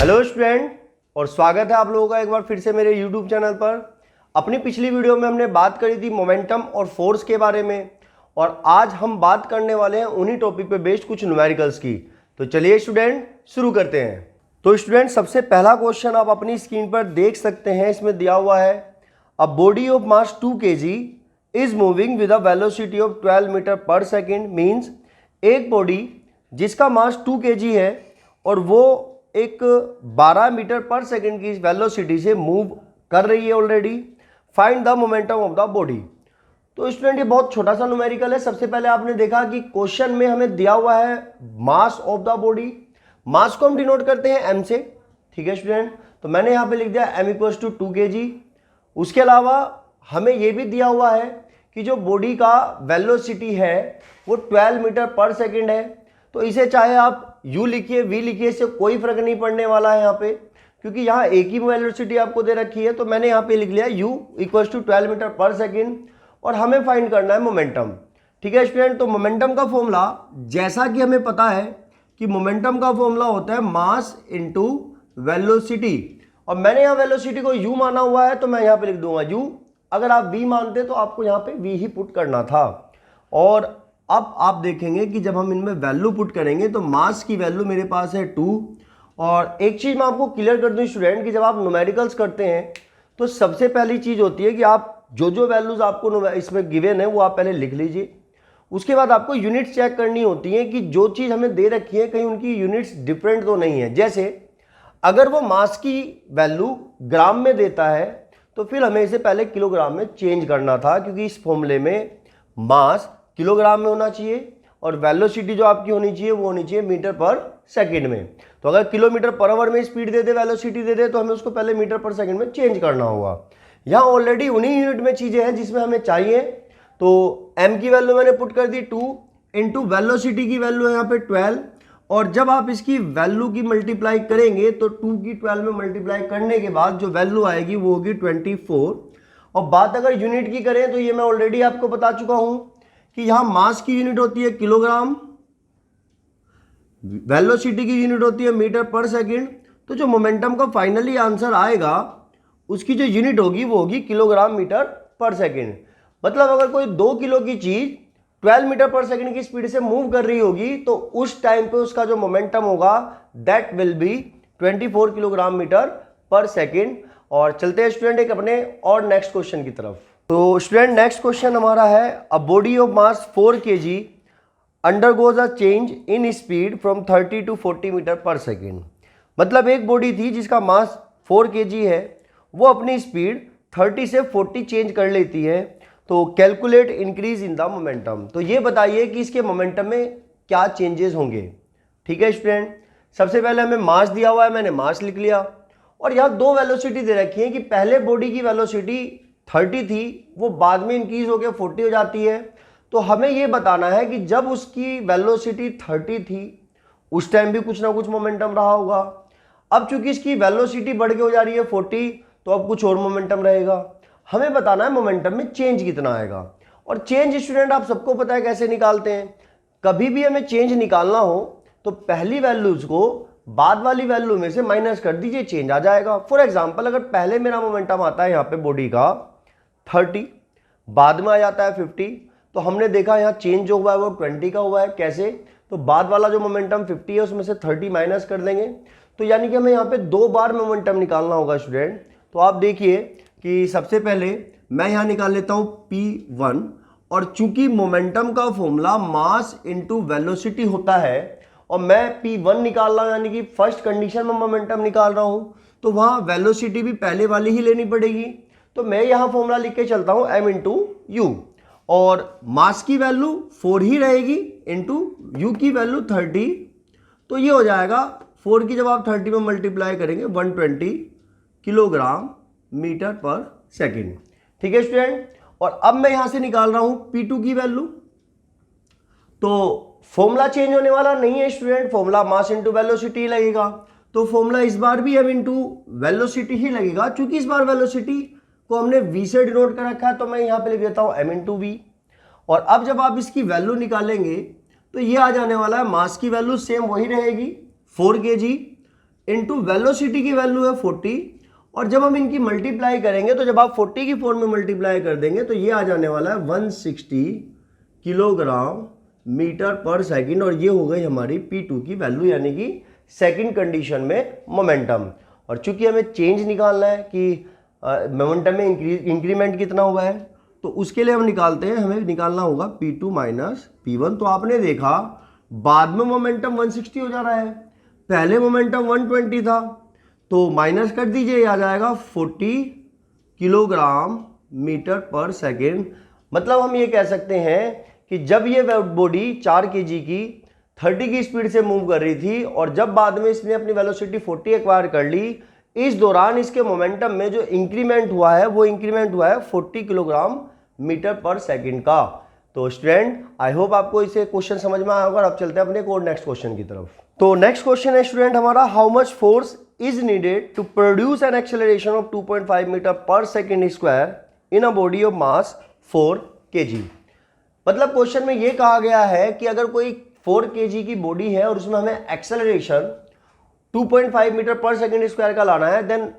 Hello student, और स्वागत है आप लोगों का एक बार फिर से मेरे यूट्यूब चैनल पर। अपनी पिछली वीडियो में हमने बात करी थी मोमेंटम और फोर्स के बारे में, और आज हम बात करने वाले हैं उन्हीं टॉपिक पे बेस्ड कुछ न्यूमेरिकल्स की। तो चलिए स्टूडेंट शुरू करते हैं। तो स्टूडेंट सबसे पहला क्वेश्चन आप अपनी स्क्रीन पर देख सकते हैं, इसमें दिया हुआ है a body of mass 2 kg is moving with a velocity of 12 metre per second. Means एक बॉडी जिसका मास 2 kg है और वो एक 12 मीटर पर सेकेंड की वेलोसिटी से मूव कर रही है already. Find the momentum of the body. तो स्टूडेंट ये बहुत छोटा सा न्यूमेरिकल है। सबसे पहले आपने देखा कि क्वेश्चन में हमें दिया हुआ है मास ऑफ द बॉडी। मास को हम डिनोट करते हैं एम से, ठीक है स्टूडेंट। तो मैंने यहाँ पे लिख दिया एम इक्वल्स टू 2 kg। उसके अलावा हमें ये भी दिया हुआ है कि जो बॉडी का वेलोसिटी है वो 12 मीटर पर सेकेंड है। तो इसे चाहे आप u लिखिए v लिखिए, इससे कोई फर्क नहीं पड़ने वाला है यहाँ पे, क्योंकि यहाँ एक ही वेलोसिटी आपको दे रखी है। तो मैंने यहाँ पे लिख लिया u equals to 12 metre per second, और हमें फाइंड करना है मोमेंटम। ठीक है स्टूडेंट। तो मोमेंटम का फॉर्मूला, जैसा कि हमें पता है कि मोमेंटम का फॉर्मूला होता है मास इनटू वेलोसिटी, और मैंने यहाँ वेलोसिटी को u माना हुआ है तो मैं यहाँ पे लिख दूंगा u। अगर आप v मानते तो आपको यहाँ पे v ही पुट करना था। और अब आप देखेंगे कि जब हम इनमें वैल्यू पुट करेंगे तो मास की वैल्यू मेरे पास है 2। और एक चीज़ मैं आपको क्लियर कर दूं स्टूडेंट कि जब आप न्यूमेरिकल्स करते हैं तो सबसे पहली चीज़ होती है कि आप जो वैल्यूज़ आपको इसमें गिवन है वो आप पहले लिख लीजिए। उसके बाद आपको यूनिट्स चेक करनी होती है कि जो चीज़ हमें दे रखी है कहीं उनकी यूनिट्स डिफरेंट तो नहीं है। जैसे अगर वो मास की वैल्यू ग्राम में देता है तो फिर हमें इसे पहले किलोग्राम में चेंज करना था, क्योंकि इस फॉर्मूले में मास किलोग्राम में होना चाहिए और वेलोसिटी जो आपकी होनी चाहिए वो होनी चाहिए मीटर पर सेकंड में। तो अगर किलोमीटर पर आवर में स्पीड दे दे, वेलोसिटी दे दे, तो हमें उसको पहले मीटर पर सेकंड में चेंज करना होगा। यहाँ ऑलरेडी उन्हीं यूनिट में चीज़ें हैं जिसमें हमें चाहिए। तो m की वैल्यू मैंने पुट कर दी 2 इंटू वेलोसिटी की वैल्यू है यहाँ पे 12, और जब आप इसकी वैल्यू की मल्टीप्लाई करेंगे तो 2 की 12 में मल्टीप्लाई करने के बाद जो वैल्यू आएगी वो होगी 24। और बात अगर यूनिट की करें तो ये मैं ऑलरेडी आपको बता चुका हूं कि यहां मास की यूनिट होती है किलोग्राम, वेलोसिटी की यूनिट होती है मीटर पर सेकंड। तो जो मोमेंटम का फाइनली आंसर आएगा उसकी जो यूनिट होगी वो होगी किलोग्राम मीटर पर सेकंड। मतलब अगर कोई 2 किलो की चीज 12 मीटर पर सेकंड की स्पीड से मूव कर रही होगी तो उस टाइम पे उसका जो मोमेंटम होगा that will be 24 kilogram metre per second. और चलते हैं स्टूडेंट एक अपने और नेक्स्ट क्वेश्चन की तरफ। तो स्टूडेंट नेक्स्ट क्वेश्चन हमारा है a body of mass 4 kg undergoes a change in speed from 30 to 40 metre per second. मतलब एक बॉडी थी जिसका मास 4 kg है, वो अपनी स्पीड 30 से 40 चेंज कर लेती है। तो calculate increase in the momentum. तो ये बताइए कि इसके मोमेंटम में क्या चेंजेस होंगे। ठीक है स्टूडेंट, सबसे पहले हमें मास दिया हुआ है, मैंने मास लिख लिया, और यहाँ दो वेलोसिटी दे रखी है कि पहले बॉडी की वेलोसिटी 30 थी, वो बाद में इंक्रीज होकर 40 हो जाती है। तो हमें ये बताना है कि जब उसकी वेलोसिटी 30 थी उस टाइम भी कुछ ना कुछ मोमेंटम रहा होगा। अब चूंकि इसकी वेलोसिटी बढ़ के हो जा रही है 40, तो अब कुछ और मोमेंटम रहेगा। हमें बताना है मोमेंटम में चेंज कितना आएगा। और चेंज स्टूडेंट आप सबको पता है कैसे निकालते हैं। कभी भी हमें चेंज निकालना हो तो पहली वैल्यूज को बाद वाली वैल्यू में से माइनस कर दीजिए, चेंज आ जाएगा। फॉर एग्जाम्पल अगर पहले मेरा मोमेंटम आता है यहाँ पे बॉडी का 30, बाद में आ जाता है 50, तो हमने देखा यहाँ चेंज जो हुआ है वो 20 का हुआ है। कैसे? तो बाद वाला जो मोमेंटम 50 है उसमें से 30 माइनस कर देंगे। तो यानी कि हमें यहाँ पे 2 बार मोमेंटम निकालना होगा स्टूडेंट। तो आप देखिए कि सबसे पहले मैं यहाँ निकाल लेता हूँ P1, और चूंकि मोमेंटम का फॉर्मूला मास इंटू वेलोसिटी होता है और मैं P1 निकाल रहा हूँ, यानी कि फर्स्ट कंडीशन में मोमेंटम निकाल रहा हूँ, तो वहाँ वेलोसिटी भी पहले वाली ही लेनी पड़ेगी। तो मैं यहाँ फॉर्मूला लिख के चलता हूँ m इंटू यू, और मास की वैल्यू 4 ही रहेगी इंटू यू की वैल्यू 30। तो ये हो जाएगा 4 की जब आप 30 में मल्टीप्लाई करेंगे 120 किलोग्राम मीटर पर सेकेंड। ठीक है स्टूडेंट। और अब मैं यहां से निकाल रहा हूं P2 की वैल्यू। तो फॉर्मूला चेंज होने वाला नहीं है student, formula mass into velocity लगेगा। तो फॉर्मूला इस बार भी m इंटू वेलोसिटी ही लगेगा। चूंकि इस बार वेलोसिटी को हमने v से डिनोट कर रखा है तो मैं यहां पे लिख देता हूं m इंटू वी। और अब जब आप इसकी वैल्यू निकालेंगे तो ये आ जाने वाला है, मास की वैल्यू सेम वही रहेगी 4 kg इंटू वेलोसिटी की वैल्यू है 40, और जब हम इनकी मल्टीप्लाई करेंगे तो जब आप 40 की फॉर्म में मल्टीप्लाई कर देंगे तो ये आ जाने वाला है 160 किलोग्राम मीटर पर सेकंड, और ये हो गई हमारी P2 की वैल्यू, यानी कि सेकंड कंडीशन में मोमेंटम। और चूंकि हमें चेंज निकालना है कि मोमेंटम में इंक्रीमेंट कितना हुआ है, तो उसके लिए हम निकालते हैं, हमें निकालना होगा P2 माइनस P1। तो आपने देखा बाद में मोमेंटम 160 हो जा रहा है, पहले मोमेंटम 120 था, तो माइनस कर दीजिए, आ जाएगा 40 किलोग्राम मीटर पर सेकेंड। मतलब हम ये कह सकते हैं कि जब ये बॉडी 4 kg की 30 की स्पीड से मूव कर रही थी, और जब बाद में इसने अपनी वेलोसिटी 40 एक्वायर कर ली, इस दौरान इसके मोमेंटम में जो इंक्रीमेंट हुआ है वो इंक्रीमेंट हुआ है 40 किलोग्राम मीटर पर सेकंड का। तो स्टूडेंट आई होप आपको इसे क्वेश्चन समझ में आया होगा। अब चलते हैं अपने और नेक्स्ट क्वेश्चन की तरफ। तो नेक्स्ट क्वेश्चन है स्टूडेंट हमारा, how much force is needed to produce an acceleration of 2.5 metre per second square in a body of mass 4 kg। मतलब क्वेश्चन में ये कहा गया है कि अगर कोई 4 kg की बॉडी है और उसमें हमें acceleration 2.5 metre per second square का लाना है, देन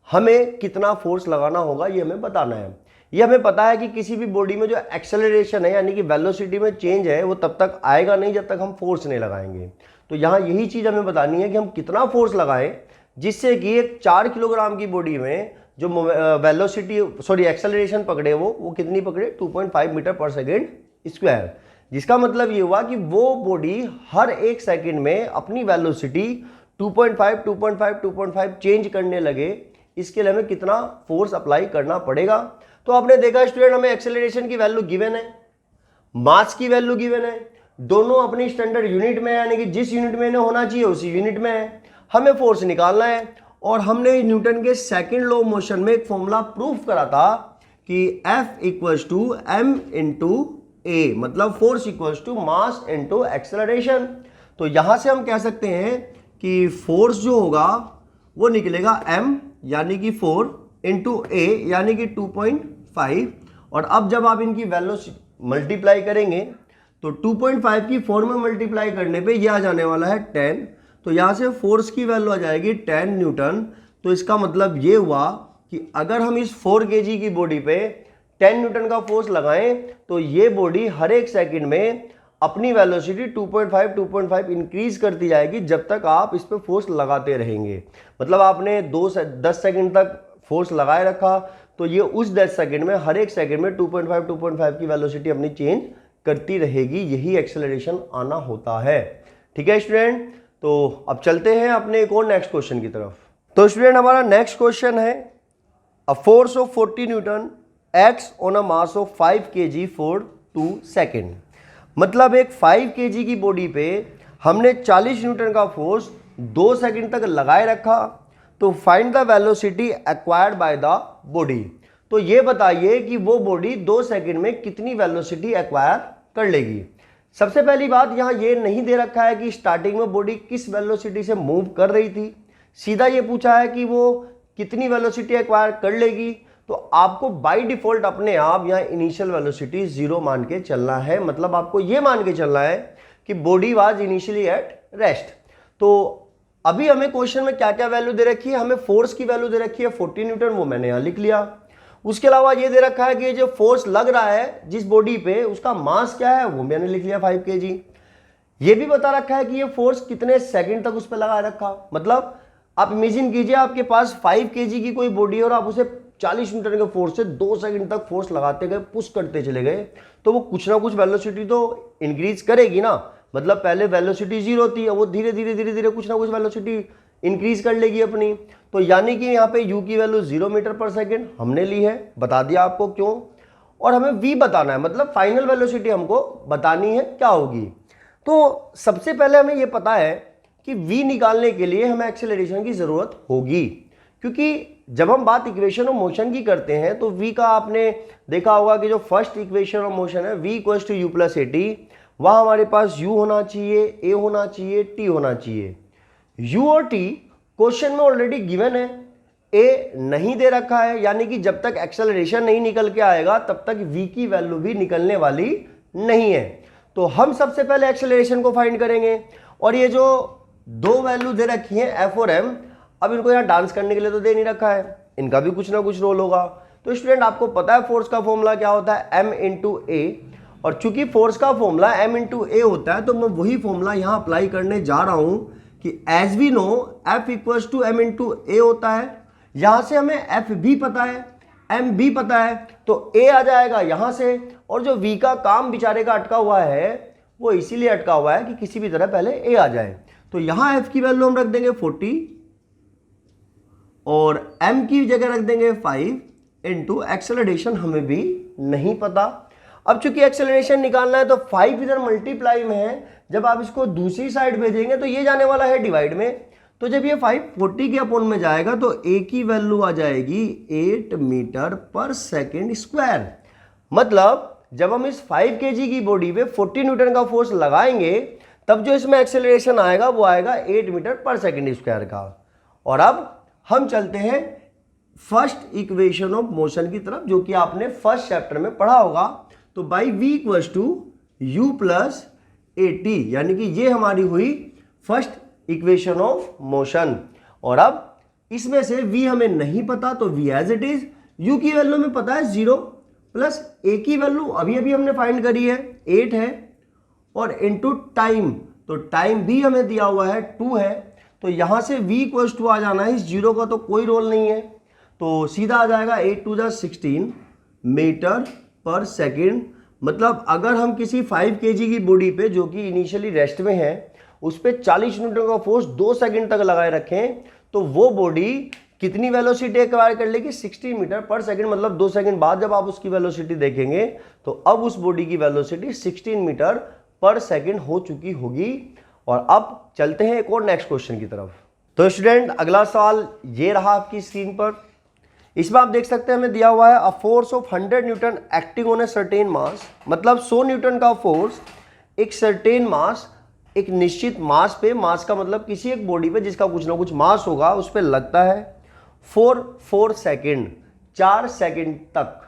हमें कितना फोर्स लगाना होगा ये हमें बताना है। ये हमें पता है कि किसी भी बॉडी में जो एक्सेलरेशन है यानी कि वेलोसिटी में चेंज है वो तब तक आएगा नहीं जब तक हम फोर्स नहीं लगाएंगे। तो यहाँ यही चीज़ हमें बतानी है कि हम कितना फोर्स लगाएं जिससे कि एक 4 किलोग्राम की बॉडी में जो एक्सेलरेशन पकड़े वो कितनी पकड़े, 2.5 मीटर पर सेकेंड स्क्वायर। जिसका मतलब ये हुआ कि वो बॉडी हर एक सेकेंड में अपनी वेलोसिटी 2.5 चेंज करने लगे। इसके लिए हमें कितना फोर्स अप्लाई करना पड़ेगा। तो आपने देखा स्टूडेंट, हमें एक्सेलरेशन की वैल्यू गिवन है, मास की वैल्यू गिवन है, दोनों अपनी स्टैंडर्ड यूनिट में है, यानी कि जिस यूनिट में इन्हें होना चाहिए उसी यूनिट में है। हमें फोर्स निकालना है, और हमने न्यूटन के सेकंड लॉ ऑफ मोशन में एक फॉर्मूला प्रूफ करा था कि F equals to m into a, मतलब force equals to mass into acceleration. तो यहां से हम कह सकते हैं कि फोर्स जो होगा वो निकलेगा m यानी कि 4 इंटू ए यानी कि 2.5। और अब जब आप इनकी वैल्यू मल्टीप्लाई करेंगे तो 2.5 की 4 में मल्टीप्लाई करने पे ये आ जाने वाला है 10। तो यहाँ से फोर्स की वैल्यू आ जाएगी 10 न्यूटन। तो इसका मतलब ये हुआ कि अगर हम इस 4 kg की बॉडी पे 10 न्यूटन का फोर्स लगाएं तो ये बॉडी हर एक सेकंड में अपनी वेलोसिटी 2.5 इंक्रीज करती जाएगी जब तक आप इस पे फोर्स लगाते रहेंगे। मतलब आपने 2 से 10 सेकंड तक फोर्स लगाए रखा तो ये उस 10 सेकंड में हर एक सेकंड में 2.5 की वेलोसिटी अपनी चेंज करती रहेगी। यही एक्सेलरेशन आना होता है। ठीक है स्टूडेंट, तो अब चलते हैं अपने एक और नेक्स्ट क्वेश्चन की तरफ। तो स्टूडेंट हमारा नेक्स्ट क्वेश्चन है, a force of 40 Newton acts on a mass of 5 kg for 2 second. मतलब एक 5 kg की बॉडी पे हमने 40 न्यूटन का फोर्स 2 सेकंड तक लगाए रखा। तो find the velocity acquired by the body. तो ये बताइए कि वो बॉडी 2 सेकंड में कितनी वेलोसिटी एक्वायर कर लेगी। सबसे पहली बात, यहाँ ये नहीं दे रखा है कि स्टार्टिंग में बॉडी किस वेलोसिटी से मूव कर रही थी, सीधा ये पूछा है कि वो कितनी वेलोसिटी एक्वायर कर लेगी। तो आपको बाय डिफॉल्ट अपने आप यहाँ इनिशियल वेलोसिटी 0 मान के चलना है। मतलब आपको ये मान के चलना है कि body was initially at rest. तो अभी हमें क्वेश्चन में क्या क्या वैल्यू दे रखी है, हमें फोर्स की वैल्यू दे रखी है 40 न्यूटन, वो मैंने यहाँ लिख लिया। उसके अलावा ये दे रखा है कि जो फोर्स लग रहा है जिस बॉडी पे उसका मास क्या है वो मैंने लिख लिया 5 kg। ये भी बता रखा है कि ये फोर्स कितने सेकंड तक उस पर लगा रखा। मतलब आप इमेजिन कीजिए आपके पास 5 kg की कोई बॉडी और आप उसे 40 न्यूटन के फोर्स से 2 सेकंड तक फोर्स लगाते गए, पुश करते चले गए, तो वो कुछ ना कुछ वेलोसिटी तो इंक्रीज करेगी ना। मतलब पहले वेलोसिटी 0 थी, वो धीरे धीरे कुछ ना कुछ वेलोसिटी इंक्रीज कर लेगी अपनी। तो यानी कि यहाँ पे u की वैल्यू 0 मीटर पर सेकेंड हमने ली है, बता दिया आपको क्यों। और हमें v बताना है, मतलब फाइनल वेलोसिटी हमको बतानी है क्या होगी। तो सबसे पहले हमें ये पता है कि v निकालने के लिए हमें एक्सेलरेशन की जरूरत होगी, क्योंकि जब हम बात इक्वेशन ऑफ मोशन की करते हैं तो v का आपने देखा होगा कि जो फर्स्ट इक्वेशन ऑफ मोशन है v equals to u plus at, वहाँ हमारे पास u होना चाहिए, a होना चाहिए, t होना चाहिए। u और t क्वेश्चन में ऑलरेडी गिवन है, a नहीं दे रखा है, यानी कि जब तक एक्सेलरेशन नहीं निकल के आएगा तब तक v की वैल्यू भी निकलने वाली नहीं है। तो हम सबसे पहले एक्सेलरेशन को फाइंड करेंगे, और ये जो दो वैल्यू दे रखी है एफ और एम। अब इनको यहाँ डांस करने के लिए तो दे नहीं रखा है, इनका भी कुछ ना कुछ रोल होगा। तो स्टूडेंट आपको पता है फोर्स का फॉर्मूला क्या होता है, एम इंटू ए, और चूंकि फोर्स का फॉर्मूला एम इंटू ए होता है तो मैं वही फॉर्मूला यहाँ अप्लाई करने जा रहा हूँ कि as we know F equals to M into A होता है। यहाँ से हमें एफ भी पता है, एम भी पता है, तो ए आ जाएगा यहाँ से, और जो वी का काम बेचारे का अटका हुआ है वो इसीलिए अटका हुआ है कि किसी भी तरह पहले ए आ जाए। तो यहाँ एफ की वैल्यू हम रख देंगे 40 और एम की जगह रख देंगे 5 इंटू एक्सेलरेशन हमें भी नहीं पता। अब चूंकि एक्सेलरेशन निकालना है तो 5 इधर मल्टीप्लाई में है, जब आप इसको दूसरी साइड भेजेंगे तो ये जाने वाला है डिवाइड में, तो जब ये 5 40 के अपॉन में जाएगा तो ए की वैल्यू आ जाएगी 8 मीटर पर सेकेंड स्क्वायर। मतलब जब हम इस 5 kg की बॉडी पे 40 न्यूटन का फोर्स लगाएंगे तब जो इसमें एक्सेलरेशन आएगा वो आएगा 8 मीटर पर सेकेंड स्क्वायर का। और अब हम चलते हैं फर्स्ट इक्वेशन ऑफ मोशन की तरफ, जो कि आपने फर्स्ट चैप्टर में पढ़ा होगा। तो by v equals to u plus a t, यानी कि ये हमारी हुई फर्स्ट इक्वेशन ऑफ मोशन। और अब इसमें से v हमें नहीं पता तो v as it is, u की वैल्यू में पता है 0 प्लस a की वैल्यू अभी अभी हमने फाइंड करी है 8 है, और इनटू टाइम, तो टाइम भी हमें दिया हुआ है 2 है, तो यहां से v इक्वल्स टू आ जाना है, इस 0 का तो कोई रोल नहीं है, तो सीधा आ जाएगा 8 2 16 मीटर पर सेकेंड। मतलब अगर हम किसी 5 kg की बॉडी पे जो कि इनिशियली रेस्ट में है उस पर 40 न्यूटन का फोर्स 2 सेकंड तक लगाए रखें तो वो बॉडी कितनी वेलोसिटी एक्वायर कर लेगी, 60 मीटर पर सेकंड। मतलब 2 सेकंड बाद जब आप उसकी वेलोसिटी देखेंगे तो अब उस बॉडी की वेलोसिटी 16 मीटर पर सेकंड हो चुकी होगी। और अब चलते हैं एक और नेक्स्ट क्वेश्चन की तरफ। तो स्टूडेंट अगला सवाल ये रहा आपकी स्क्रीन पर। इसमें आप देख सकते हैं हमें दिया हुआ है a force of 100 Newton acting on a certain मास। मतलब 100 न्यूटन का फोर्स एक सर्टेन मास, एक निश्चित मास पे, मास का मतलब किसी एक बॉडी पे जिसका कुछ ना कुछ मास होगा उस पर लगता है 4 सेकेंड, 4 सेकेंड तक,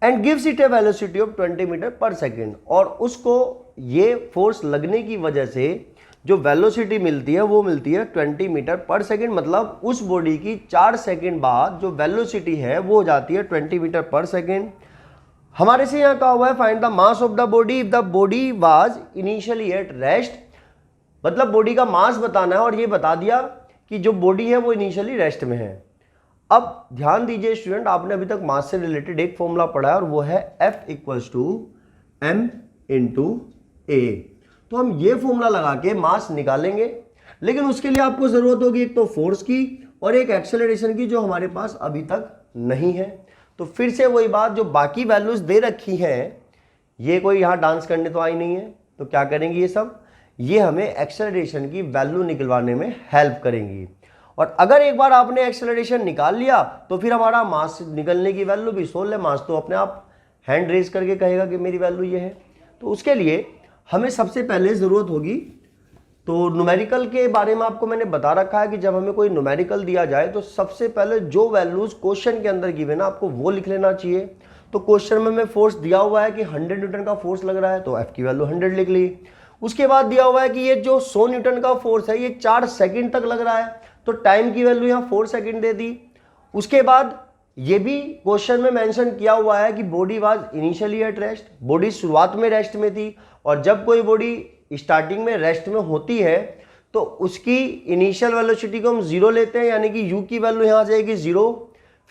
and gives it a velocity of 20 metre per second. और उसको ये फोर्स लगने की वजह से जो वेलोसिटी मिलती है वो मिलती है 20 मीटर पर सेकेंड। मतलब उस बॉडी की 4 सेकेंड बाद जो वेलोसिटी है वो हो जाती है 20 मीटर पर सेकेंड। हमारे से यहाँ कहा हुआ है find the mass of the body if the body was initially at rest. मतलब बॉडी का मास बताना है और ये बता दिया कि जो बॉडी है वो इनिशियली रेस्ट में है। अब ध्यान दीजिए स्टूडेंट, आपने अभी तक मास से रिलेटेड एक फॉर्मूला पढ़ा है और वो है F equals to M into A. तो हम ये फॉर्मूला लगा के मास निकालेंगे, लेकिन उसके लिए आपको जरूरत होगी एक तो फोर्स की और एक एक्सेलरेशन की, जो हमारे पास अभी तक नहीं है। तो फिर से वही बात, जो बाकी वैल्यूज दे रखी हैं ये कोई यहाँ डांस करने तो आई नहीं है, तो क्या करेंगी ये सब, ये हमें एक्सेलरेशन की वैल्यू निकलवाने में हेल्प करेंगी। और अगर एक बार आपने एक्सेलरेशन निकाल लिया तो फिर हमारा मास निकलने की वैल्यू भी सोल्व है। मास तो अपने आप हैंड रेज करके कहेगा कि मेरी वैल्यू ये है। तो उसके लिए हमें सबसे पहले ज़रूरत होगी, तो न्यूमेरिकल के बारे में आपको मैंने बता रखा है कि जब हमें कोई न्यूमेरिकल दिया जाए तो सबसे पहले जो वैल्यूज क्वेश्चन के अंदर गिवन है आपको वो लिख लेना चाहिए। तो क्वेश्चन में हमें फोर्स दिया हुआ है कि 100 न्यूटन का फोर्स लग रहा है तो F की वैल्यू 100 लिख ली। उसके बाद दिया हुआ है कि ये जो 100 न्यूटन का फोर्स है ये 4 सेकेंड तक लग रहा है तो टाइम की वैल्यू यहाँ 4 सेकेंड दे दी। उसके बाद ये भी क्वेश्चन में मेंशन किया हुआ है कि body was initially at rest, body शुरुआत में रेस्ट में थी, और जब कोई बॉडी स्टार्टिंग में रेस्ट में होती है तो उसकी इनिशियल वेलोसिटी को हम 0 लेते हैं, यानी कि u की वैल्यू यहाँ आ जाएगी 0।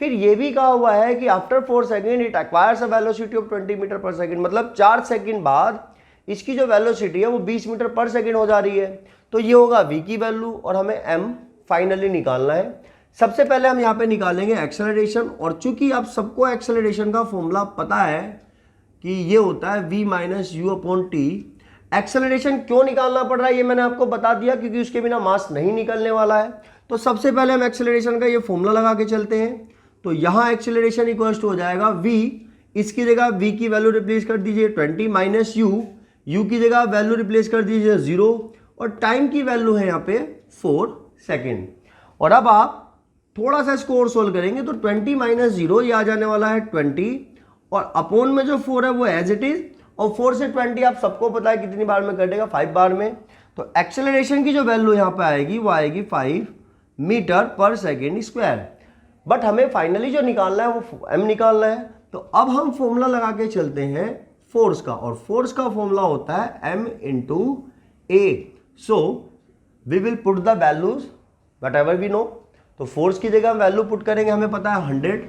फिर ये भी कहा हुआ है कि after 4 second it acquires a velocity of 20 metre per second. मतलब 4 सेकेंड बाद इसकी जो वेलोसिटी है वो 20 मीटर पर सेकेंड हो जा रही है। तो ये होगा v की वैल्यू और हमें m फाइनली निकालना है। सबसे पहले हम यहाँ पे निकालेंगे एक्सेलरेशन, और चूंकि आप सबको एक्सेलरेशन का फॉर्मूला पता है कि ये होता है v minus you upon T. Acceleration क्यों निकालना पड़ रहा है ये मैंने आपको बता दिया, क्योंकि उसके बिना मास नहीं निकलने वाला है। तो सबसे पहले हम एक्सेलरेशन का ये फॉर्मूला लगा के चलते हैं। तो यहाँ एक्सेलरेशन इक्वल्स टू हो जाएगा v, इसकी जगह v की वैल्यू रिप्लेस कर दीजिए 20 माइनस u की जगह वैल्यू रिप्लेस कर दीजिए 0, और टाइम की वैल्यू है यहाँ पे 4 सेकेंड। और अब आप थोड़ा सा इसको और सोल्व करेंगे तो 20 माइनस 0 ये आ जाने वाला है 20, और अपॉन में जो 4 है वो एज इट इज, और 4 से 20 आप सबको पता है कितनी बार में कटेगा, 5 बार में। तो एक्सेलरेशन की जो वैल्यू यहाँ पे आएगी वो आएगी 5 metre per second square. But हमें फाइनली जो निकालना है वो m निकालना है। तो अब हम फॉर्मूला लगा के चलते हैं फोर्स का, और फोर्स का फॉर्मूला होता है m into a. So we will put the values whatever we know. तो फोर्स की जगह हम वैल्यू पुट करेंगे, हमें पता है 100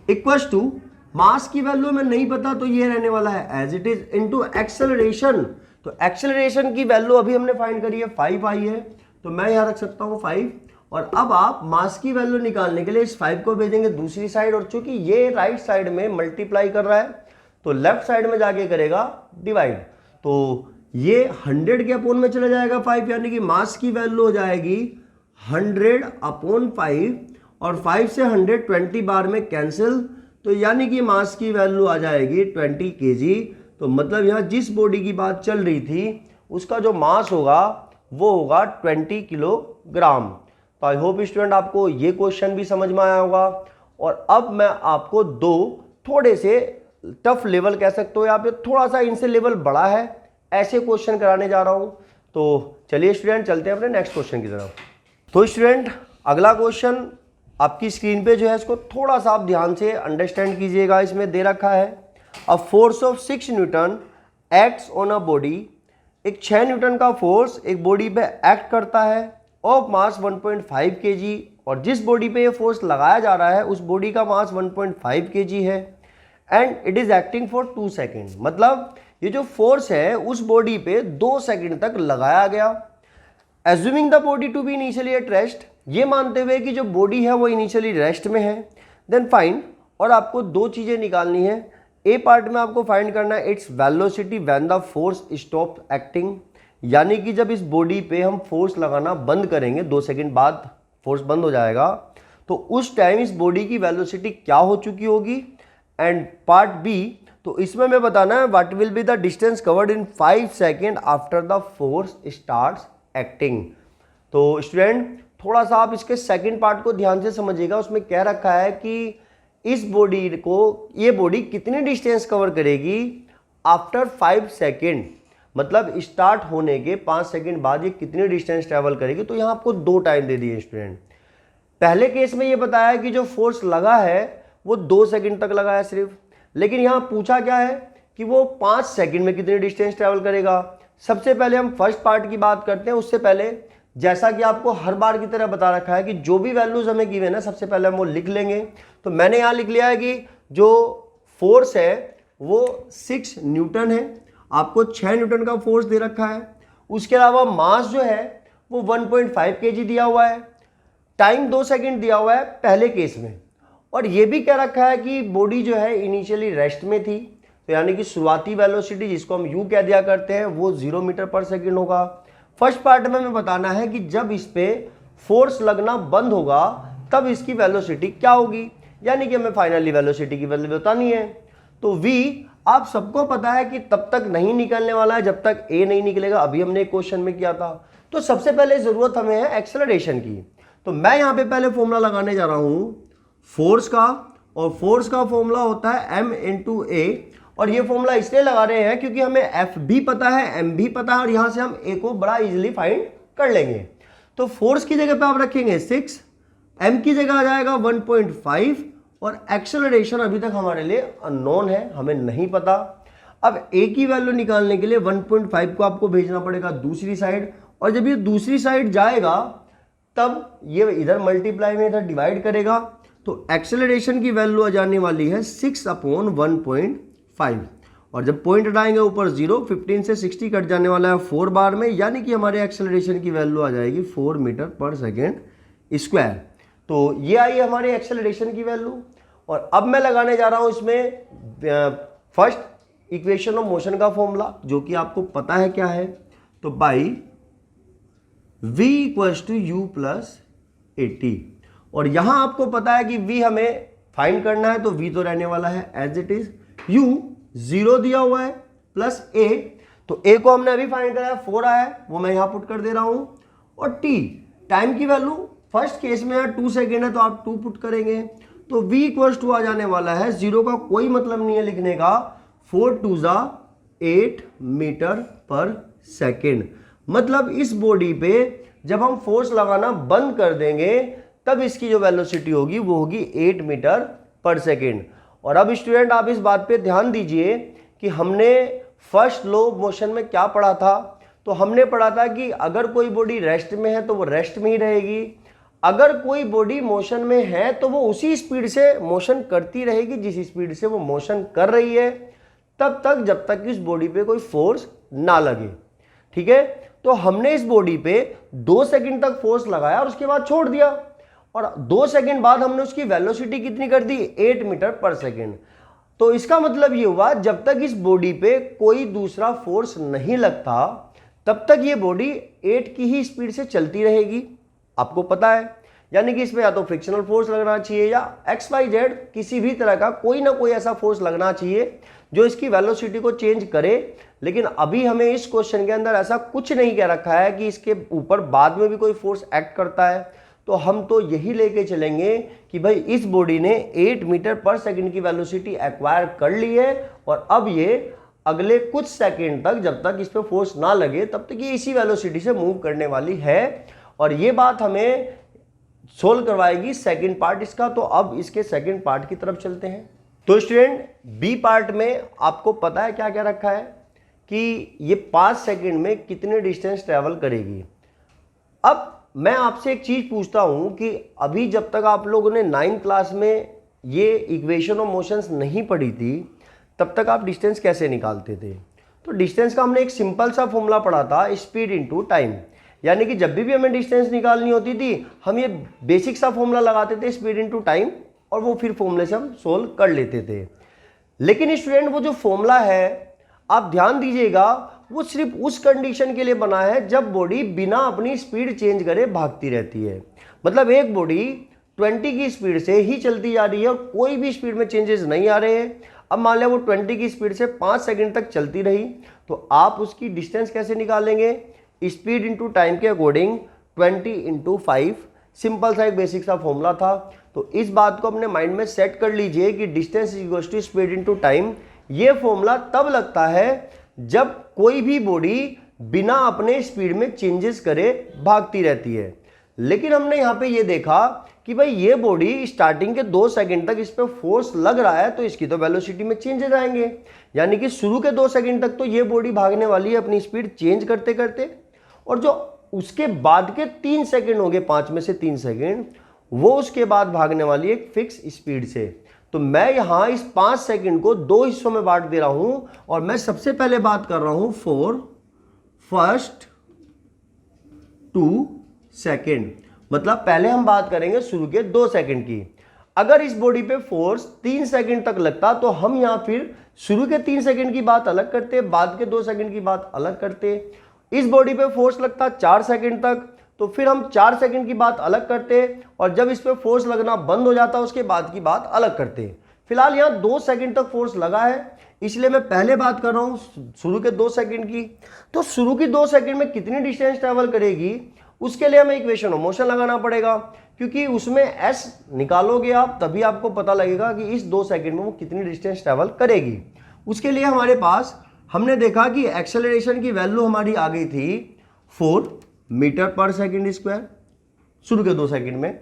इक्वल्स टू मास की वैल्यू में नहीं पता तो ये रहने वाला है as it is into acceleration. तो एक्सेलरेशन की वैल्यू अभी हमने फाइंड करी है 5 आई है, तो मैं यहां रख सकता हूं 5। और अब आप मास की वैल्यू निकालने के लिए इस 5 को भेजेंगे दूसरी साइड, और चूंकि ये राइट साइड में मल्टीप्लाई कर रहा है तो लेफ्ट साइड में जाके करेगा डिवाइड। तो ये 100 के अपोन में चला जाएगा 5, यानी कि मास की वैल्यू हो जाएगी 100/5, और 5 से 100 20 बार में कैंसिल, तो यानी कि मास की वैल्यू आ जाएगी 20 kg। तो मतलब यहाँ जिस बॉडी की बात चल रही थी उसका जो मास होगा वो होगा 20 किलोग्राम। तो आई होप स्टूडेंट आपको ये क्वेश्चन भी समझ में आया होगा। और अब मैं आपको दो थोड़े से टफ लेवल कह सकते हो, यहाँ पे थोड़ा सा इनसे लेवल बड़ा है, ऐसे क्वेश्चन कराने जा रहा हूँ। तो चलिए स्टूडेंट चलते हैं अपने नेक्स्ट क्वेश्चन की तरफ। तो स्टूडेंट अगला क्वेश्चन आपकी स्क्रीन पे जो है इसको थोड़ा सा आप ध्यान से अंडरस्टैंड कीजिएगा। इसमें दे रखा है a force of 6 Newton acts on a body. एक 6 न्यूटन का फोर्स एक बॉडी पे एक्ट करता है ऑफ मास 1.5 kg, और जिस बॉडी पे ये फोर्स लगाया जा रहा है उस बॉडी का मास 1.5 kg है, and it is acting for 2 second. मतलब ये जो फोर्स है उस बॉडी पे 2 सेकेंड तक लगाया गया। Assuming the body to be initially at rest, ये मानते हुए कि जो बॉडी है वो इनिशियली रेस्ट में है, देन फाइंड, और आपको दो चीजें निकालनी है। ए पार्ट में आपको फाइंड करना है its velocity when the force stop acting, यानी कि जब इस बॉडी पे हम फोर्स लगाना बंद करेंगे 2 सेकेंड बाद फोर्स बंद हो जाएगा, तो उस टाइम इस बॉडी की वेलोसिटी क्या हो चुकी होगी। एंड पार्ट बी, तो इसमें मैं बताना है what will be the distance covered in 5 second after the force starts acting. तो स्टूडेंट थोड़ा सा आप इसके सेकंड पार्ट को ध्यान से समझिएगा। उसमें कह रखा है कि इस बॉडी को, ये बॉडी कितनी डिस्टेंस कवर करेगी आफ्टर 5 सेकेंड, मतलब स्टार्ट होने के 5 सेकेंड बाद ये कितनी डिस्टेंस ट्रेवल करेगी। तो यहाँ आपको 2 टाइम दे दिए स्टूडेंट। पहले केस में ये बताया कि जो फोर्स लगा है वो 2 सेकेंड तक लगा है सिर्फ, लेकिन यहाँ पूछा क्या है कि वो 5 सेकेंड में कितनी डिस्टेंस ट्रेवल करेगा। सबसे पहले हम फर्स्ट पार्ट की बात करते हैं। उससे पहले जैसा कि आपको हर बार की तरह बता रखा है कि जो भी वैल्यूज हमें गिवन है सबसे पहले हम वो लिख लेंगे। तो मैंने यहाँ लिख लिया है कि जो फोर्स है वो 6 न्यूटन है, आपको 6 न्यूटन का फोर्स दे रखा है। उसके अलावा मास जो है वो 1.5 kg दिया हुआ है, टाइम 2 सेकेंड दिया हुआ है पहले केस में, और ये भी कह रखा है कि बॉडी जो है इनिशियली रेस्ट में थी, तो यानी कि शुरुआती वेलोसिटी जिसको हम यू कह दिया करते हैं वो 0 मीटर पर सेकेंड होगा। फर्स्ट पार्ट में हमें बताना है कि जब इस पे फोर्स लगना बंद होगा तब इसकी वेलोसिटी क्या होगी, यानी कि हमें फाइनली वेलोसिटी की वैल्यू बतानी है। तो v आप सबको पता है कि तब तक नहीं निकलने वाला है जब तक a नहीं निकलेगा, अभी हमने एक क्वेश्चन में किया था। तो सबसे पहले जरूरत हमें है एक्सेलरेशन की। तो मैं यहाँ पे पहले फॉर्मूला लगाने जा रहा हूँ फोर्स का, और फोर्स का फॉर्मूला होता है m इंटू ए, और ये फॉर्मूला इसलिए लगा रहे हैं क्योंकि हमें F भी पता है, M भी पता है, और यहां से हम A को बड़ा इजीली फाइंड कर लेंगे। तो फोर्स की जगह पे आप रखेंगे 6, M की जगह आ जाएगा 1.5, और एक्सेलरेशन अभी तक हमारे लिए अननोन है, हमें नहीं पता। अब A की वैल्यू निकालने के लिए 1.5 को आपको भेजना पड़ेगा दूसरी साइड, और जब ये दूसरी साइड जाएगा तब ये इधर मल्टीप्लाई में इधर डिवाइड करेगा। तो एक्सेलरेशन की वैल्यू आ जाने वाली है 6/1.5, और जब पॉइंट हटाएंगे ऊपर 0, 15 से 60 कट जाने वाला है 4 बार में, यानी कि हमारे एक्सेलरेशन की वैल्यू आ जाएगी 4 मीटर पर सेकेंड स्क्वायर। तो ये आई हमारे एक्सेलरेशन की वैल्यू। और अब मैं लगाने जा रहा हूं इसमें फर्स्ट इक्वेशन ऑफ मोशन का फॉर्मूला, जो कि आपको पता है क्या है। तो by v equals to u plus 80, और यहां आपको पता है कि v हमें फाइंड करना है, तो v तो रहने वाला है एज इट इज, u 0 दिया हुआ है प्लस a, तो a को हमने अभी फाइंड करा है 4 आया है, वो मैं यहां पुट कर दे रहा हूं। और t टाइम की वैल्यू फर्स्ट केस में 2 सेकेंड है तो आप 2 पुट करेंगे, तो v इक्वल्स टू आ जाने वाला है, 0 का कोई मतलब नहीं है लिखने का, 4 2 8 मीटर पर सेकेंड। मतलब इस बॉडी पे जब हम फोर्स लगाना बंद कर देंगे तब इसकी जो वेलोसिटी होगी वो होगी 8 मीटर पर सेकेंड। और अब स्टूडेंट आप इस बात पे ध्यान दीजिए कि हमने फर्स्ट लॉ ऑफ मोशन में क्या पढ़ा था। तो हमने पढ़ा था कि अगर कोई बॉडी रेस्ट में है तो वो रेस्ट में ही रहेगी, अगर कोई बॉडी मोशन में है तो वो उसी स्पीड से मोशन करती रहेगी जिस स्पीड से वो मोशन कर रही है, तब तक जब तक इस बॉडी पे कोई फोर्स ना लगे। ठीक है, तो हमने इस बॉडी पे 2 सेकंड तक फोर्स लगाया और उसके बाद छोड़ दिया, और 2 सेकंड बाद हमने उसकी वेलोसिटी कितनी कर दी, 8 मीटर पर सेकंड। तो इसका मतलब ये हुआ जब तक इस बॉडी पे कोई दूसरा फोर्स नहीं लगता तब तक ये बॉडी 8 की ही स्पीड से चलती रहेगी। आपको पता है, यानी कि इसमें या तो फ्रिक्शनल फोर्स लगना चाहिए या XYZ किसी भी तरह का कोई ना कोई ऐसा फोर्स लगना चाहिए जो इसकी वेलोसिटी को चेंज करे। लेकिन अभी हमें इस क्वेश्चन के अंदर ऐसा कुछ नहीं कह रखा है कि इसके ऊपर बाद में भी कोई फोर्स एक्ट करता है। तो हम तो यही लेके चलेंगे कि भाई इस बॉडी ने 8 मीटर पर सेकंड की वेलोसिटी एक्वायर कर ली है और अब ये अगले कुछ सेकंड तक जब तक इस पे फोर्स ना लगे तब तक ये इसी वेलोसिटी से मूव करने वाली है। और ये बात हमें सोल्व करवाएगी सेकंड पार्ट इसका। तो अब इसके सेकंड पार्ट की तरफ चलते हैं। तो स्टूडेंट बी पार्ट में आपको पता है क्या क्या रखा है कि ये 5 सेकंड में कितने डिस्टेंस ट्रेवल करेगी। अब मैं आपसे एक चीज पूछता हूं कि अभी जब तक आप लोगों ने 9th क्लास में ये इक्वेशन ऑफ मोशंस नहीं पढ़ी थी तब तक आप डिस्टेंस कैसे निकालते थे। तो डिस्टेंस का हमने एक सिंपल सा फॉर्मूला पढ़ा था, स्पीड इनटू टाइम। यानी कि जब भी हमें डिस्टेंस निकालनी होती थी हम ये बेसिक सा फॉर्मूला लगाते थे, स्पीड इनटू टाइम, और वो फिर फॉर्मूले से हम सोल्व कर लेते थे। लेकिन स्टूडेंट वो जो फॉर्मूला है आप ध्यान दीजिएगा वो सिर्फ उस कंडीशन के लिए बना है जब बॉडी बिना अपनी स्पीड चेंज करे भागती रहती है। मतलब एक बॉडी 20 की स्पीड से ही चलती जा रही है और कोई भी स्पीड में चेंजेस नहीं आ रहे हैं। अब मान लिया वो 20 की स्पीड से 5 सेकंड तक चलती रही तो आप उसकी डिस्टेंस कैसे निकालेंगे, स्पीड इनटू टाइम के अकॉर्डिंग 20 इंटू 5। सिंपल सा एक बेसिक सा फॉर्मूला था। तो इस बात को अपने माइंड में सेट कर लीजिए कि distance equals to speed into time. ये फॉर्मूला तब लगता है जब कोई भी बॉडी बिना अपने स्पीड में चेंजेस करे भागती रहती है। लेकिन हमने यहां पे ये देखा कि भाई ये बॉडी स्टार्टिंग के 2 सेकंड तक इस पे फोर्स लग रहा है तो इसकी तो वेलोसिटी में चेंजेस आएंगे। यानी कि शुरू के 2 सेकंड तक तो ये बॉडी भागने वाली है अपनी स्पीड चेंज करते करते, और जो उसके बाद के 3 सेकंड हो गए, 5 में से 3 सेकंड, वो उसके बाद भागने वाली एक फिक्स स्पीड से। तो मैं यहां इस 5 सेकंड को 2 हिस्सों में बांट दे रहा हूं और मैं सबसे पहले बात कर रहा हूं फॉर फर्स्ट 2 सेकंड। मतलब पहले हम बात करेंगे शुरू के 2 सेकंड की। अगर इस बॉडी पे फोर्स 3 सेकंड तक लगता तो हम यहां फिर शुरू के 3 सेकंड की बात अलग करते, बाद के 2 सेकंड की बात अलग करते। इस बॉडी पे फोर्स लगता 4 सेकंड तक तो फिर हम 4 सेकंड की बात अलग करते, और जब इस पे फोर्स लगना बंद हो जाता उसके बाद की बात अलग करते। फिलहाल यहाँ 2 सेकंड तक फोर्स लगा है इसलिए मैं पहले बात कर रहा हूँ शुरू के 2 सेकंड की। तो शुरू की 2 सेकंड में कितनी डिस्टेंस ट्रेवल करेगी उसके लिए हमें इक्वेशन ऑफ मोशन लगाना पड़ेगा, क्योंकि उसमें s निकालोगे आप तभी आपको पता लगेगा कि इस 2 सेकंड में वो कितनी डिस्टेंस ट्रेवल करेगी। उसके लिए हमारे पास हमने देखा कि एक्सेलरेशन की वैल्यू हमारी आ गई थी 4 मीटर पर सेकंड स्क्वायर शुरू के 2 सेकंड में।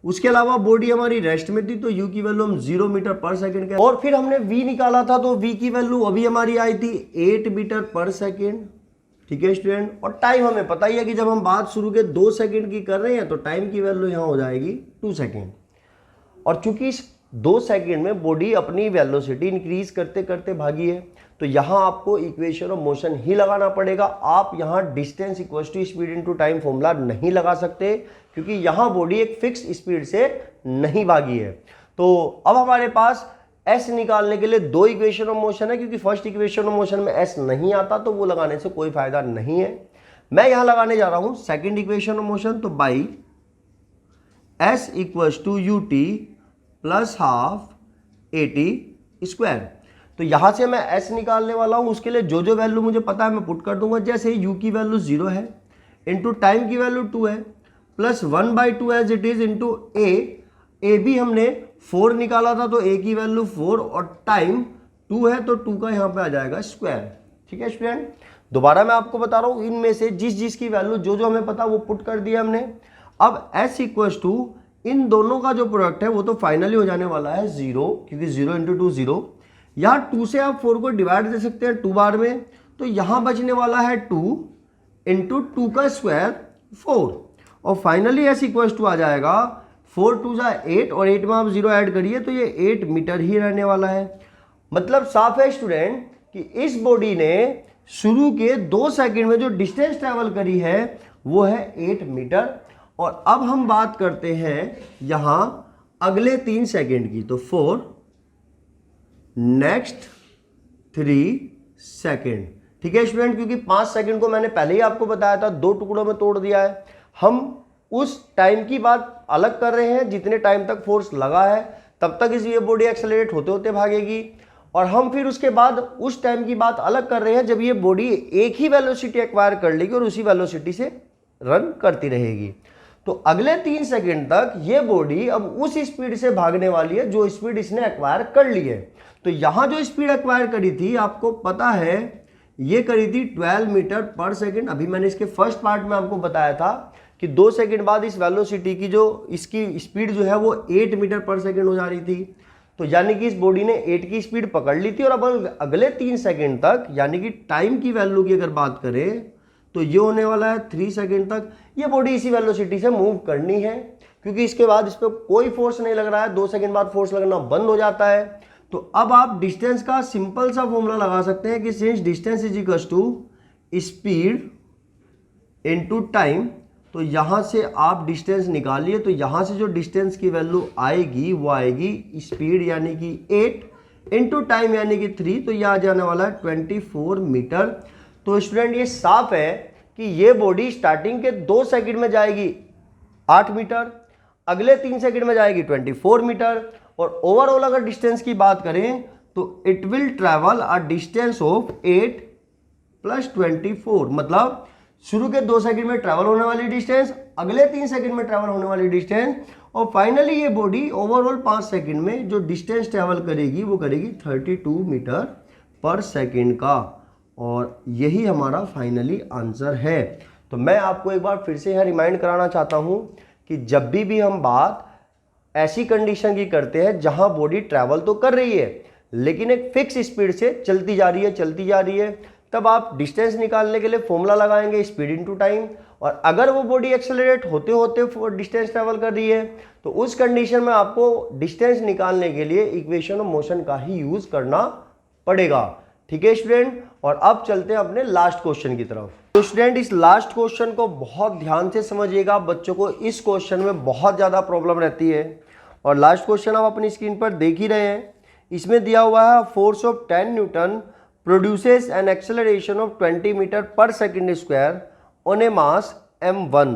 उसके अलावा बॉडी हमारी रेस्ट में थी तो u की वैल्यू हम 0 मीटर पर सेकंड के, और फिर हमने v निकाला था तो v की वैल्यू अभी हमारी आई थी 8 मीटर पर सेकंड। ठीक है स्टूडेंट, और टाइम हमें पता ही है कि जब हम बात शुरू के 2 सेकंड की कर रहे हैं तो टाइम की वैल्यू यहाँ हो जाएगी 2 सेकंड। और चूंकि इस 2 सेकंड में बॉडी अपनी वेलोसिटी इंक्रीज करते करते भागी है तो यहाँ आपको इक्वेशन ऑफ मोशन ही लगाना पड़ेगा। आप यहाँ distance equals to speed into time formula नहीं लगा सकते क्योंकि यहाँ बॉडी एक फिक्स स्पीड से नहीं भागी है। तो अब हमारे पास s निकालने के लिए 2 इक्वेशन ऑफ मोशन है, क्योंकि फर्स्ट इक्वेशन ऑफ मोशन में s नहीं आता तो वो लगाने से कोई फायदा नहीं है। मैं यहाँ लगाने जा रहा हूँ सेकेंड इक्वेशन ऑफ मोशन। तो by s equals to ut plus half at square. तो यहां से मैं s निकालने वाला हूं, उसके लिए जो जो वैल्यू मुझे पता है मैं पुट कर दूंगा। जैसे u की वैल्यू 0 है, इंटू टाइम की वैल्यू 2 है, plus 1/2 as it is into a भी हमने 4 निकाला था तो a की वैल्यू 4 और टाइम 2 है तो 2 का यहां पे आ जाएगा स्क्वायर। ठीक है स्टूडेंट, दोबारा मैं आपको बता रहा हूँ, इनमें से जिस की वैल्यू जो जो हमें पता वो पुट कर दिया हमने। अब s इक्वल्स टू इन दोनों का जो प्रोडक्ट है वो तो फाइनली हो जाने वाला है 0, क्योंकि 0 इंटू 2 0। यहाँ 2 से आप 4 को डिवाइड दे सकते हैं 2 बार में, तो यहाँ बचने वाला है 2 इंटू 2 का स्क्वायर 4, और फाइनली s इक्वल्स टू आ जाएगा 4 2 जा 8, और 8 में आप 0 ऐड करिए तो ये 8 मीटर ही रहने वाला है। मतलब साफ है स्टूडेंट कि इस बॉडी ने शुरू के 2 सेकंड में जो डिस्टेंस ट्रेवल करी है वो है 8 मीटर। और अब हम बात करते हैं यहां अगले 3 सेकंड की, तो 4 नेक्स्ट 3 सेकंड। ठीक है स्टूडेंट, क्योंकि 5 सेकंड को मैंने पहले ही आपको बताया था 2 टुकड़ों में तोड़ दिया है। हम उस टाइम की बात अलग कर रहे हैं जितने टाइम तक फोर्स लगा है, तब तक इस ये बॉडी एक्सेलरेट होते होते भागेगी, और हम फिर उसके बाद उस टाइम की बात अलग कर रहे हैं जब ये बॉडी एक ही वेलोसिटी एक्वायर कर लेगी और उसी वेलोसिटी से रन करती रहेगी। तो अगले 3 सेकंड तक ये बॉडी अब उस स्पीड से भागने वाली है जो स्पीड इसने एक्वायर कर ली है। तो यहां जो स्पीड एक्वायर करी थी आपको पता है ये करी थी 12 मीटर पर सेकंड। अभी मैंने इसके फर्स्ट पार्ट में आपको बताया था कि 2 सेकंड बाद इस वेलोसिटी की जो इसकी स्पीड जो है वो 8 मीटर पर सेकंड हो जा रही थी। तो यानी कि इस बॉडी ने 8 की स्पीड पकड़ ली थी, और अब अगले 3 सेकंड तक यानी कि टाइम की वैल्यू की अगर बात करें तो ये होने वाला है 3 सेकंड तक ये बॉडी इसी वेलोसिटी से मूव करनी है, क्योंकि इसके बाद इस पर कोई फोर्स नहीं लग रहा है। 2 सेकंड बाद फोर्स लगना बंद हो जाता है। तो अब आप डिस्टेंस का सिंपल सा फॉर्मूला लगा सकते हैं कि since distance is equals to speed into time, तो यहां से आप डिस्टेंस निकालिए, तो यहां से जो डिस्टेंस की वैल्यू आएगी वो आएगी स्पीड यानी कि 8 इंटू टाइम यानी कि 3, तो यह आ जाने वाला है 24 मीटर। तो स्टूडेंट ये साफ है कि ये बॉडी स्टार्टिंग के 2 सेकंड में जाएगी 8 मीटर, अगले 3 सेकंड में जाएगी 24 मीटर, और ओवरऑल अगर डिस्टेंस की बात करें तो it will travel a distance of 8 plus 24, मतलब शुरू के 2 सेकंड में ट्रैवल होने वाली डिस्टेंस, अगले 3 सेकंड में ट्रैवल होने वाली डिस्टेंस, और फाइनली ये बॉडी ओवरऑल 5 सेकंड में जो डिस्टेंस ट्रैवल करेगी वो करेगी 32 मीटर पर सेकंड का। और यही हमारा फाइनली आंसर है। तो मैं आपको एक बार फिर से यहाँ रिमाइंड कराना चाहता हूँ कि जब भी हम बात ऐसी कंडीशन की करते हैं जहां बॉडी ट्रैवल तो कर रही है लेकिन एक फिक्स स्पीड से चलती जा रही है, तब आप डिस्टेंस निकालने के लिए फॉर्मूला लगाएंगे स्पीड इनटू टाइम। और अगर वो बॉडी एक्सेलरेट होते होते डिस्टेंस ट्रैवल कर रही है तो उस कंडीशन में आपको डिस्टेंस निकालने के लिए इक्वेशन ऑफ मोशन का ही यूज करना पड़ेगा। ठीक है स्टूडेंट, और अब चलते हैं अपने लास्ट क्वेश्चन की तरफ। तो स्टूडेंट इस लास्ट क्वेश्चन को बहुत ध्यान से समझिएगा, बच्चों को इस क्वेश्चन में बहुत ज़्यादा प्रॉब्लम रहती है। और लास्ट क्वेश्चन आप अपनी स्क्रीन पर देख ही रहे हैं। इसमें दिया हुआ है force of 10 newton produces an acceleration of 20 metre per second square on a mass m1।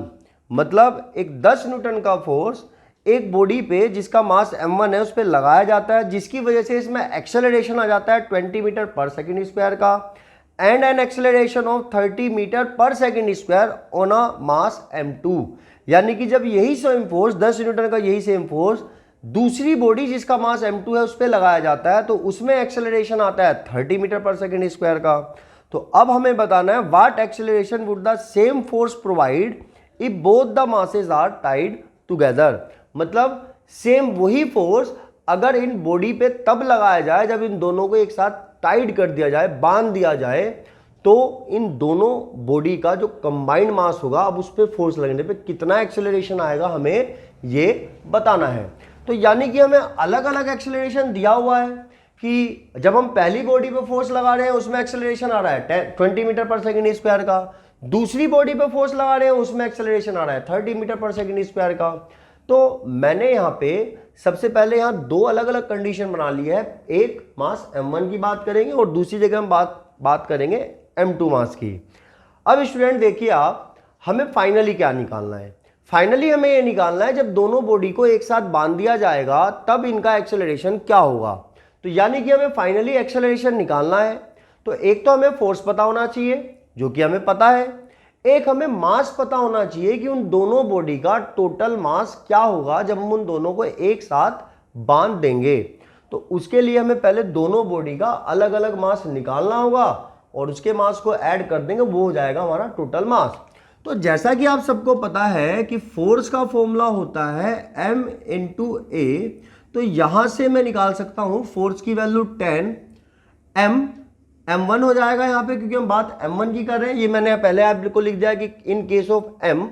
मतलब एक 10 न्यूटन का फोर्स एक बॉडी पे जिसका मास m1 है उस पर लगाया जाता है, जिसकी वजह से इसमें एक्सेलरेशन आ जाता है 20 मीटर पर सेकेंड स्क्वायर का, and an acceleration of 30 metre per second square on a mass m2। यानी कि जब यही सेम फोर्स 10 न्यूटन का यही सेम फोर्स दूसरी बॉडी जिसका मास m2 है उस पर लगाया जाता है तो उसमें एक्सेलरेशन आता है 30 मीटर पर सेकेंड स्क्वायर का। तो अब हमें बताना है what acceleration would the same force provide if both the masses are tied together. मतलब सेम वही फोर्स अगर इन बॉडी पे तब लगाया जाए जब इन दोनों को एक साथ टाइड कर दिया जाए, बांध दिया जाए, तो इन दोनों बॉडी का जो कंबाइंड मास होगा अब उस पर फोर्स लगने पे कितना एक्सेलरेशन आएगा हमें ये बताना है। तो यानी कि हमें अलग अलग एक्सेलरेशन दिया हुआ है कि जब हम पहली बॉडी पे फोर्स लगा रहे हैं उसमें एक्सेलरेशन आ रहा है 20 मीटर पर सेकेंड स्क्वायर का, दूसरी बॉडी पे फोर्स लगा रहे हैं उसमें एक्सेलरेशन आ रहा है 30 मीटर पर सेकेंड स्क्वायर का। तो मैंने यहाँ पे सबसे पहले यहाँ 2 अलग अलग कंडीशन बना ली है, एक मास m1 की बात करेंगे और दूसरी जगह हम बात करेंगे m2 मास की। अब स्टूडेंट देखिए आप, हमें फाइनली क्या निकालना है। फाइनली हमें ये निकालना है जब दोनों बॉडी को एक साथ बांध दिया जाएगा तब इनका एक्सेलरेशन क्या होगा। तो यानी कि हमें फाइनली एक्सेलरेशन निकालना है तो एक तो हमें फोर्स पता होना चाहिए जो कि हमें पता है, एक हमें मास पता होना चाहिए कि उन दोनों बॉडी का टोटल मास क्या होगा जब हम उन दोनों को एक साथ बांध देंगे। तो उसके लिए हमें पहले दोनों बॉडी का अलग अलग मास निकालना होगा और उसके मास को ऐड कर देंगे, वो हो जाएगा हमारा टोटल मास। तो जैसा कि आप सबको पता है कि फोर्स का फॉर्मूला होता है m इंटू ए, तो यहां से मैं निकाल सकता हूं फोर्स की वैल्यू 10 m1 हो जाएगा यहाँ पे, क्योंकि हम बात m1 की कर रहे हैं। ये मैंने पहले आपको लिख दिया कि इन केस ऑफ m,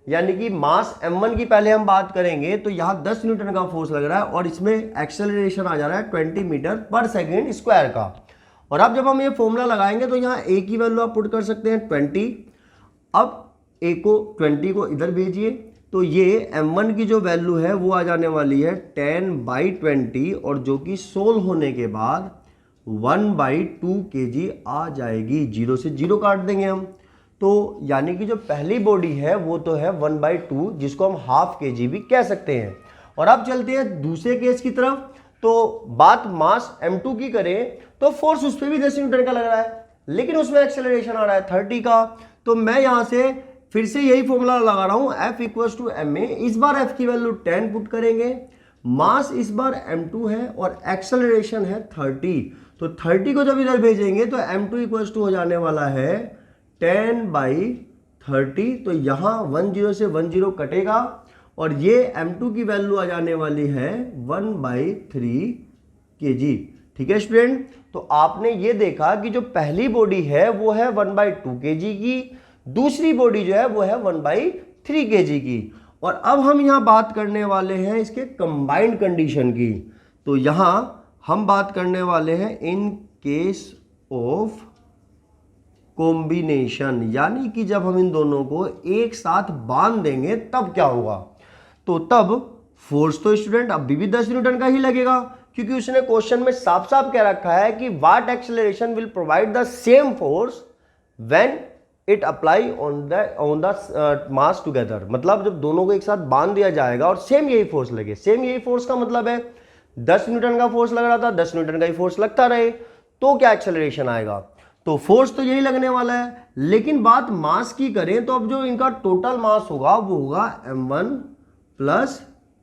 यानी कि मास m1 की पहले हम बात करेंगे, तो यहाँ 10 न्यूटन का फोर्स लग रहा है और इसमें एक्सेलरेशन आ जा रहा है 20 मीटर पर सेकेंड स्क्वायर का। और अब जब हम ये फॉर्मूला लगाएंगे तो यहाँ a की वैल्यू आप पुट कर सकते हैं 20। अब a को 20 को इधर भेजिए, तो ये m1 की जो वैल्यू है वो आ जाने वाली है 10/20, और जो कि सोल्व होने के बाद 1/2 kg आ जाएगी। 0 से 0 काट देंगे हम, तो यानी कि जो पहली बॉडी है वो तो है 1/2, जिसको हम हाफ kg भी कह सकते हैं। और अब चलते हैं दूसरे केस की तरफ। तो बात मास m2 की करें तो फोर्स उस पर भी 10 न्यूटन का लग रहा है, लेकिन उसमें एक्सेलरेशन आ रहा है 30 का। तो मैं यहां से फिर से यही फॉर्मूला लगा रहा हूं, F = ma। इस बार F की वैल्यू 10 पुट करेंगे, मास इस बार m2 है और एक्सेलरेशन है 30। तो 30 को जब इधर भेजेंगे तो m2 = हो जाने वाला है 10/30। तो यहाँ 10 से 10 कटेगा और ये m2 की वैल्यू आ जाने वाली है 1/3 kg। ठीक है स्टूडेंट, तो आपने ये देखा कि जो पहली बॉडी है वो है 1/2 kg की, दूसरी बॉडी जो है वो है 1/3 kg की। और अब हम यहां बात करने वाले हैं इसके कंबाइंड कंडीशन की। तो यहां हम बात करने वाले हैं इन केस ऑफ कॉम्बिनेशन, यानी कि जब हम इन दोनों को एक साथ बांध देंगे तब क्या होगा। तो तब फोर्स तो स्टूडेंट अभी भी 10 न्यूटन का ही लगेगा, क्योंकि उसने क्वेश्चन में साफ साफ कह रखा है कि what acceleration will provide the same force when it apply on the mass together. मतलब जब दोनों को एक साथ बांध दिया जाएगा और सेम यही फोर्स लगे। सेम यही फोर्स का मतलब है 10 न्यूटन का फोर्स लग रहा था, 10 न्यूटन का ही फोर्स लगता रहे, तो क्या एक्सेलरेशन आएगा। तो फोर्स तो यही लगने वाला है, लेकिन बात मास की करें तो अब जो इनका टोटल मास होगा वो होगा m1 प्लस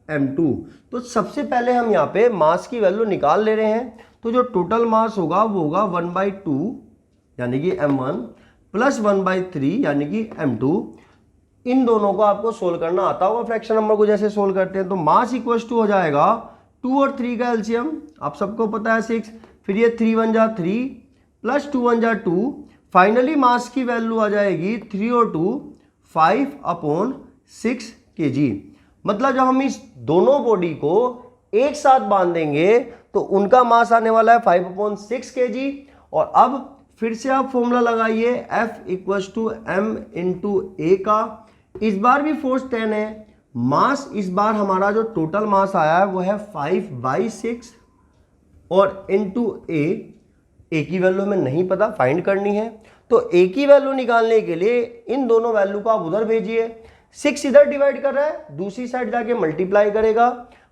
m2। तो सबसे पहले हम यहाँ पे मास की वैल्यू निकाल ले रहे हैं। तो जो टोटल मास होगा वो होगा 1/2 यानी कि m1 प्लस 1/3 यानी कि m2। इन दोनों को आपको सोल्व करना आता होगा, फ्रैक्शन नंबर को जैसे सोल्व करते हैं। तो मास = हो जाएगा 2 और 3 का एलसीएम, आप सबको पता है 6, फिर ये 3 1 जा 3 प्लस 2 1 जा 2। फाइनली मास की वैल्यू आ जाएगी 3 और 2 5/6 kg। मतलब जब हम इस दोनों बॉडी को एक साथ बांधेंगे तो उनका मास आने वाला है 5/6 kg। और अब फिर से आप फॉर्मूला लगाइए F = m × a का। इस बार भी फोर्स 10 है, मास इस बार हमारा जो टोटल मास आया है वो है 5/6 और इंटू a की वैल्यू हमें नहीं पता, फाइंड करनी है। तो a की वैल्यू निकालने के लिए इन दोनों वैल्यू को आप उधर भेजिए। 6 इधर डिवाइड कर रहा है, दूसरी साइड जाके मल्टीप्लाई करेगा।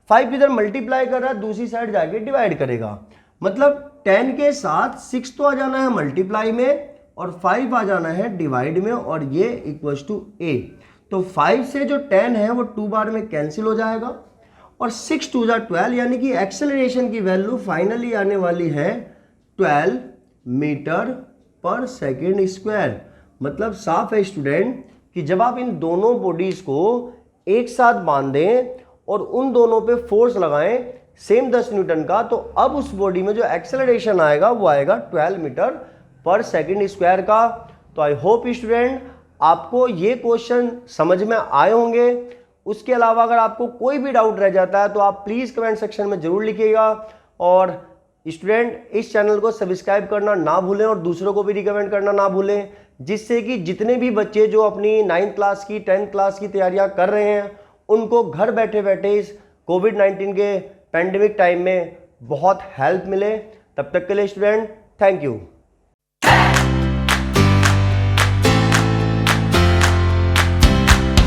5 इधर मल्टीप्लाई कर रहा है, दूसरी साइड जाके डिवाइड करेगा। मतलब 10 के साथ 6 तो आ जाना है मल्टीप्लाई में और 5 आ जाना है डिवाइड में, और ये = a। तो 5 से जो 10 है वो 2 बार में कैंसिल हो जाएगा और 6 2 जा 12, यानी कि एक्सेलरेशन की वैल्यू फाइनली आने वाली है 12 मीटर पर सेकेंड स्क्वायर। मतलब साफ है स्टूडेंट कि जब आप इन दोनों बॉडीज को एक साथ बांधें और उन दोनों पे फोर्स लगाएं सेम 10 न्यूटन का, तो अब उस बॉडी में जो एक्सेलरेशन आएगा वो आएगा 12 मीटर पर सेकेंड स्क्वायर का। तो आई होप स्टूडेंट आपको ये क्वेश्चन समझ में आए होंगे। उसके अलावा अगर आपको कोई भी डाउट रह जाता है तो आप प्लीज़ कमेंट सेक्शन में ज़रूर लिखिएगा। और स्टूडेंट इस चैनल को सब्सक्राइब करना ना भूलें और दूसरों को भी रिकमेंड करना ना भूलें, जिससे कि जितने भी बच्चे जो अपनी 9th क्लास की 10th क्लास की तैयारियां कर रहे हैं उनको घर बैठे बैठे इस कोविड-19 के पैंडेमिक टाइम में बहुत हेल्प मिले। तब तक के लिए स्टूडेंट थैंक यू।